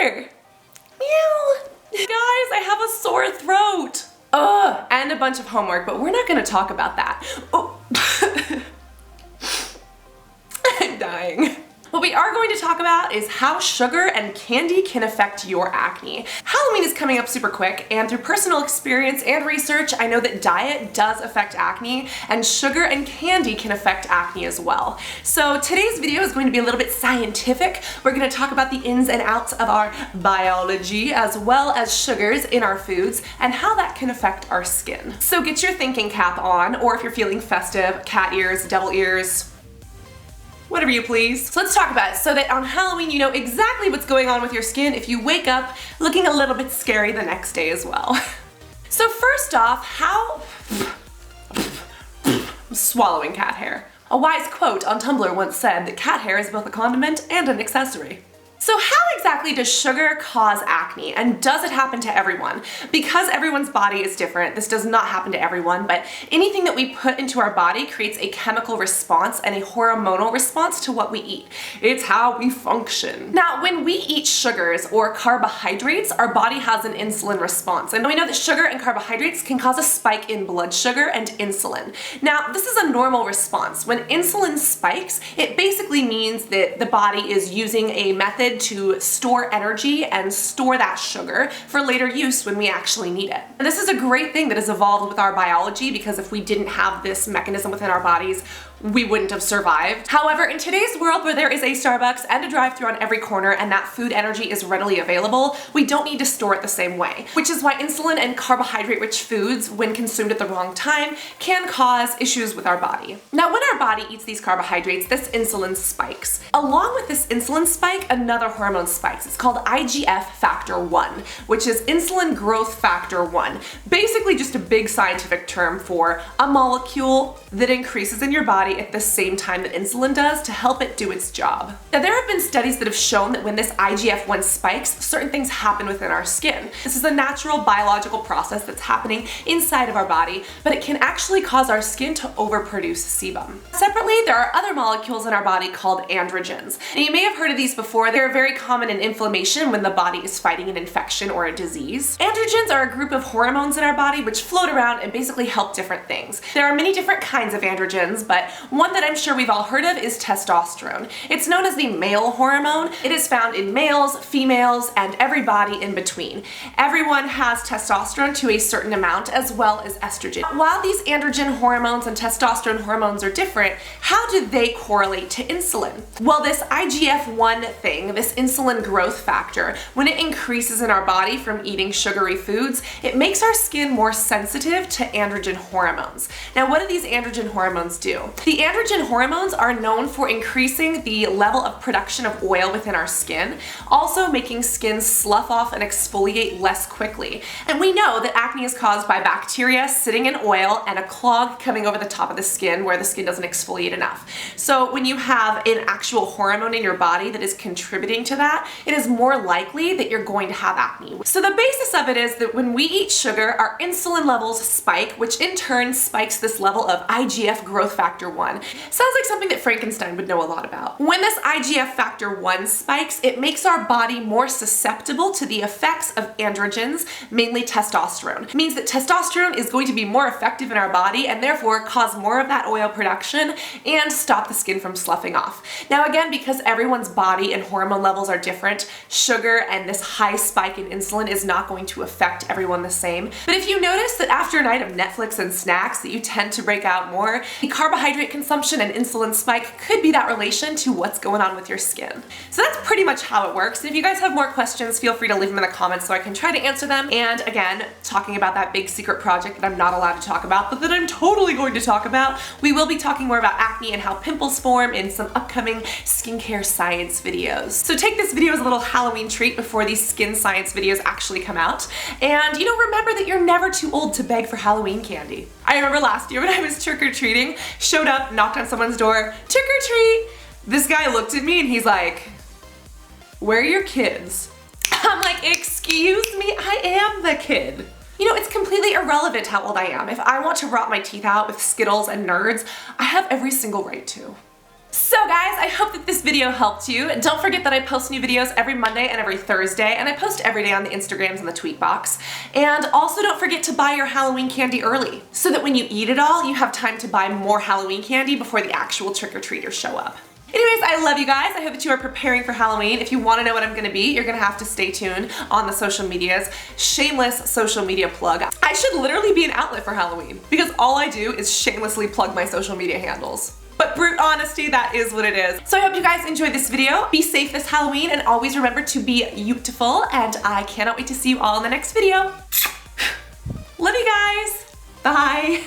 better. Meow. Guys, I have a sore throat. Ugh, and a bunch of homework, but we're not gonna talk about that. Oh. I'm dying. What we are going to talk about is how sugar and candy can affect your acne. Halloween is coming up super quick, and through personal experience and research, I know that diet does affect acne, and sugar and candy can affect acne as well. So today's video is going to be a little bit scientific. We're going to talk about the ins and outs of our biology, as well as sugars in our foods, and how that can affect our skin. So get your thinking cap on, or if you're feeling festive, cat ears, devil ears, whatever you please. So let's talk about it so that on Halloween you know exactly what's going on with your skin if you wake up looking a little bit scary the next day as well. So first off, I'm swallowing cat hair. A wise quote on Tumblr once said that cat hair is both a condiment and an accessory. So how exactly does sugar cause acne, and does it happen to everyone? Because everyone's body is different, this does not happen to everyone, but anything that we put into our body creates a chemical response and a hormonal response to what we eat. It's how we function. Now, when we eat sugars or carbohydrates, our body has an insulin response, and we know that sugar and carbohydrates can cause a spike in blood sugar and insulin. Now, this is a normal response. When insulin spikes, it basically means that the body is using a method to store energy and store that sugar for later use when we actually need it. And this is a great thing that has evolved with our biology, because if we didn't have this mechanism within our bodies, we wouldn't have survived. However, in today's world where there is a Starbucks and a drive-thru on every corner and that food energy is readily available, we don't need to store it the same way, which is why insulin and carbohydrate-rich foods, when consumed at the wrong time, can cause issues with our body. Now, when our body eats these carbohydrates, this insulin spikes. Along with this insulin spike, another hormone spikes. It's called IGF factor 1, which is insulin growth factor 1. Basically just a big scientific term for a molecule that increases in your body at the same time that insulin does to help it do its job. Now, there have been studies that have shown that when this IGF-1 spikes, certain things happen within our skin. This is a natural biological process that's happening inside of our body, but it can actually cause our skin to overproduce sebum. Separately, there are other molecules in our body called androgens. And you may have heard of these before. They're very common in inflammation when the body is fighting an infection or a disease. Androgens are a group of hormones in our body which float around and basically help different things. There are many different kinds of androgens, but one that I'm sure we've all heard of is testosterone. It's known as the male hormone. It is found in males, females, and every body in between. Everyone has testosterone to a certain amount, as well as estrogen. While these androgen hormones and testosterone hormones are different, how do they correlate to insulin? Well, this IGF-1 thing, this insulin growth factor, when it increases in our body from eating sugary foods, it makes our skin more sensitive to androgen hormones. Now, what do these androgen hormones do? The androgen hormones are known for increasing the level of production of oil within our skin, also making skin slough off and exfoliate less quickly. And we know that acne is caused by bacteria sitting in oil and a clog coming over the top of the skin where the skin doesn't exfoliate enough. So when you have an actual hormone in your body that is contributing to that, it is more likely that you're going to have acne. So the basis of it is that when we eat sugar, our insulin levels spike, which in turn spikes this level of IGF growth factor 1. Sounds like something that Frankenstein would know a lot about. When this IGF factor 1 spikes, it makes our body more susceptible to the effects of androgens, mainly testosterone. It means that testosterone is going to be more effective in our body and therefore cause more of that oil production and stop the skin from sloughing off. Now again, because everyone's body and hormone levels are different, sugar and this high spike in insulin is not going to affect everyone the same. But if you notice that after a night of Netflix and snacks that you tend to break out more, the carbohydrate consumption and insulin spike could be that relation to what's going on with your skin. So that's pretty much how it works. And if you guys have more questions, feel free to leave them in the comments so I can try to answer them. And again, talking about that big secret project that I'm not allowed to talk about, but that I'm totally going to talk about, we will be talking more about acne and how pimples form in some upcoming skincare science videos. So take this video as a little Halloween treat before these skin science videos actually come out. And remember that you're never too old to beg for Halloween candy. I remember last year when I was trick-or-treating, showed up, knocked on someone's door, trick-or-treat! This guy looked at me and he's like, "Where are your kids?" I'm like, "Excuse me, I am the kid." It's completely irrelevant how old I am. If I want to rot my teeth out with Skittles and Nerds, I have every single right to. So guys, I hope that this video helped you. Don't forget that I post new videos every Monday and every Thursday, and I post every day on the Instagrams and the tweet box. And also don't forget to buy your Halloween candy early, so that when you eat it all, you have time to buy more Halloween candy before the actual trick-or-treaters show up. Anyways, I love you guys. I hope that you are preparing for Halloween. If you want to know what I'm going to be, you're going to have to stay tuned on the social medias. Shameless social media plug. I should literally be an outlet for Halloween, because all I do is shamelessly plug my social media handles. But brute honesty, that is what it is. So I hope you guys enjoyed this video. Be safe this Halloween, and always remember to be beautiful, and I cannot wait to see you all in the next video. Love you guys. Bye.